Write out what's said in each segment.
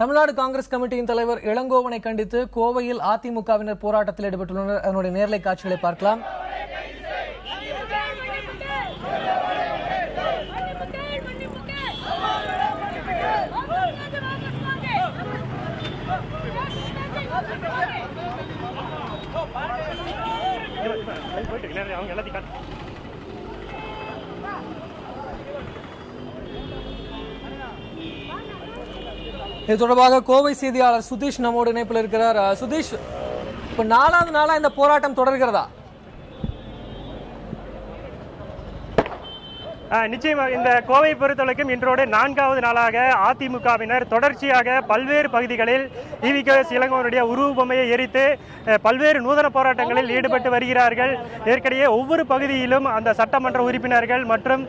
தமிழ்நாடு காங்கிரஸ் கமிட்டியின் தலைவர் இளங்கோவனை கண்டித்து கோவையில் அதிமுகவினர் போராட்டத்தில் ஈடுபட்டுள்ளனர். அதனுடைய நேரலை காட்சிகளை பார்க்கலாம். இது தொடர்பாக கோவை செய்தியாளர் சுதீஷ் நம்மோடு இணைப்பில் இருக்கிறார். சுதீஷ், இப்ப 4வது நாளா இந்த போராட்டம் தொடர்கிறதா? நிச்சயமாக இந்த கோவை பொறுத்தவரைக்கும் இன்றோடு 4வது நாளாக அதிமுகவினர் தொடர்ச்சியாக பல்வேறு பகுதிகளில் ஈவிகேஎஸ் இளங்கோவனுடைய உருவபொம்மையை எரித்து பல்வேறு நூதன போராட்டங்களில் ஈடுபட்டு வருகிறார்கள். ஏற்கனவே ஒவ்வொரு பகுதியிலும் அந்த சட்டமன்ற உறுப்பினர்கள் மற்றும்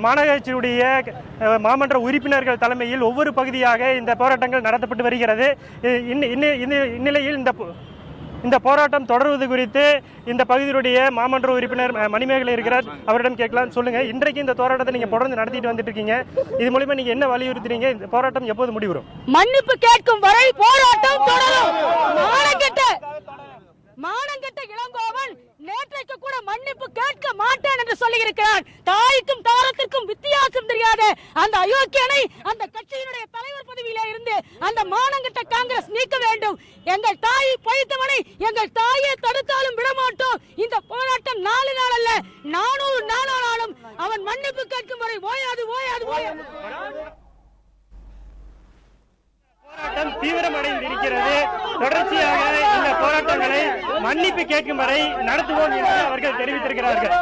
மாநகராட்சியுடைய மாமன்ற உறுப்பினர்கள் தலைமையில் ஒவ்வொரு பகுதியாக இந்த போராட்டங்கள் நடத்தப்பட்டு வருகிறது. இந்நிலையில் இந்த போராட்டம் தொடர்வது குறித்து இந்த பகுதியுடைய மாமன்ற உறுப்பினர் மணிமேகலை இருக்கிறார், அவரிடம் கேட்கலாம். சொல்லுங்க, இன்றைக்கு இந்த போராட்டத்தை நீங்க தொடர்ந்து நடத்திட்டு வந்துட்டு இருக்கீங்க. இது மூலமா நீங்க என்ன வலியுறுத்துறீங்க? இந்த போராட்டம் எப்போது முடிவுறும்? மன்னிப்பு கேட்கும் வரை போராட்டம் தொடரும். மானங்கெட்ட இளங்கோவன் நேற்றைக்கு கூட மன்னிப்பு கேட்க மாட்டேன் என்று சொல்லி இருக்கிறார். தாய்க்கும் தாரத்திற்கும் வித்தியாசம் தெரியாத அந்த அயோக்கியனை அந்த கட்சியினுடைய தலைவர் பதவியிலே இருந்து அந்த மானங்கெட்ட காங்கிரஸ் நீக்க வேண்டும். எங்கள் தாயை பழித்தவனை எங்கள் தாயை தடுத்தாலும் விடமாட்டோம். இந்த போராட்டம் 4 நாள் அல்ல, 400 நாளானாலும் அவன் மன்னிப்பு கேட்கும் வரை ஓயாது ஓயாது ஓயாது. போராட்டம் தீவிரமடைந்திருக்கிறது. தொடர்ச்சியாக இந்த போராட்டங்களை மன்னிப்பு கேட்கும் வரை நடத்துவோம் என்று அவர்கள் தெரிவித்திருக்கிறார்கள்.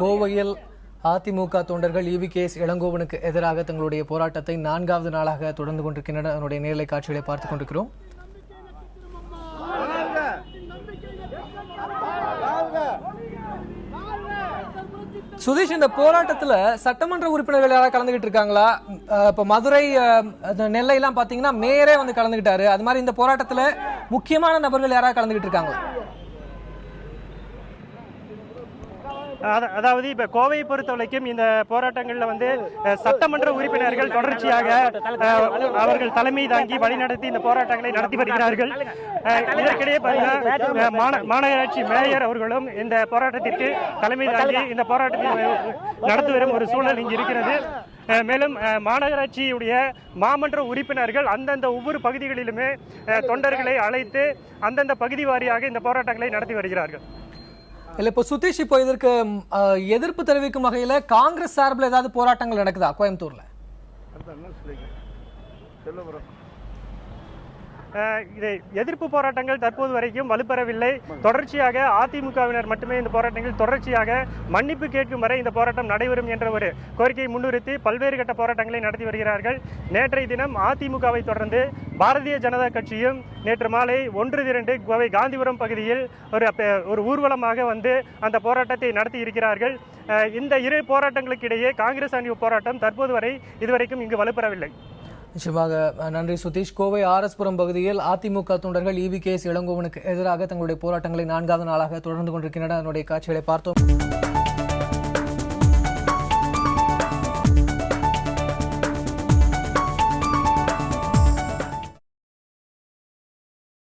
கோவையில் அதிமுக தொண்டர்கள் ஈவிகேஎஸ் இளங்கோவனுக்கு எதிராக தங்களுடைய போராட்டத்தை 4வது நாளாக தொடர்ந்து கொண்டிருக்கின்றனர். அதனுடைய நேரலை காட்சிகளை பார்த்துக் கொண்டிருக்கிறோம். சுதீஷ், இந்த போராட்டத்துல சட்டமன்ற உறுப்பினர்கள் யாராவது கலந்துகிட்டு இருக்காங்களா? இப்ப மதுரை, நெல்லை எல்லாம் பாத்தீங்கன்னா மேயரே வந்து கலந்துகிட்டாரு. அது மாதிரி இந்த போராட்டத்துல முக்கியமான நபர்கள் யாராவது கலந்துகிட்டு இருக்காங்களா? அதாவது இப்ப கோவையை பொறுத்தவரைக்கும் இந்த போராட்டங்கள்ல வந்து சட்டமன்ற உறுப்பினர்கள் தொடர்ச்சியாக அவர்கள் தலைமை தாங்கி வழிநடத்தி இந்த போராட்டங்களை நடத்தி வருகிறார்கள். இதற்கிடையே மாநகராட்சி மேயர் அவர்களும் இந்த போராட்டத்திற்கு தலைமை தாங்கி இந்த போராட்டத்தை நடத்தி வரும் ஒரு சூழல் இங்கு இருக்கிறது. மேலும் மாநகராட்சியுடைய மாமன்ற உறுப்பினர்கள் அந்தந்த ஒவ்வொரு பகுதிகளிலுமே தொண்டர்களை அழைத்து அந்தந்த பகுதி வாரியாக இந்த போராட்டங்களை நடத்தி வருகிறார்கள். இல்ல, இப்போ சுதீஷ், இப்போ இதற்கு எதிர்ப்பு தெரிவிக்கும் வகையில காங்கிரஸ் சார்பில் ஏதாவது போராட்டங்கள் நடக்குதா கோயம்புத்தூர்ல? இது எதிர்ப்பு போராட்டங்கள் தற்போது வரைக்கும் வலுப்பெறவில்லை. தொடர்ச்சியாக அதிமுகவினர் மட்டுமே இந்த போராட்டங்கள் தொடர்ச்சியாக மன்னிப்பு கேட்கும் வரை இந்த போராட்டம் நடைபெறும் என்ற ஒரு கோரிக்கையை முன்னிறுத்தி பல்வேறு கட்ட போராட்டங்களை நடத்தி வருகிறார்கள். நேற்றைய தினம் அதிமுகவை தொடர்ந்து பாரதிய ஜனதா கட்சியும் நேற்று மாலை 1-2 கோவை காந்திபுரம் பகுதியில் ஒரு ஊர்வலமாக வந்து அந்த போராட்டத்தை நடத்தி இருக்கிறார்கள். இந்த இரு போராட்டங்களுக்கு இடையே காங்கிரஸ் அணி போராட்டம் தற்போது வரை இதுவரைக்கும் இங்கு வலுப்பெறவில்லை. நிச்சயமாக நன்றி சுதீஷ். கோவை ஆர்எஸ்புரம் பகுதியில் அதிமுக தொண்டர்கள் ஈவிகேஎஸ் இளங்கோவனுக்கு எதிராக தங்களுடைய போராட்டங்களை 4வது நாளாக தொடர்ந்து கொண்டிருக்கின்றனர். அதனுடைய காட்சிகளை பார்த்தோம்.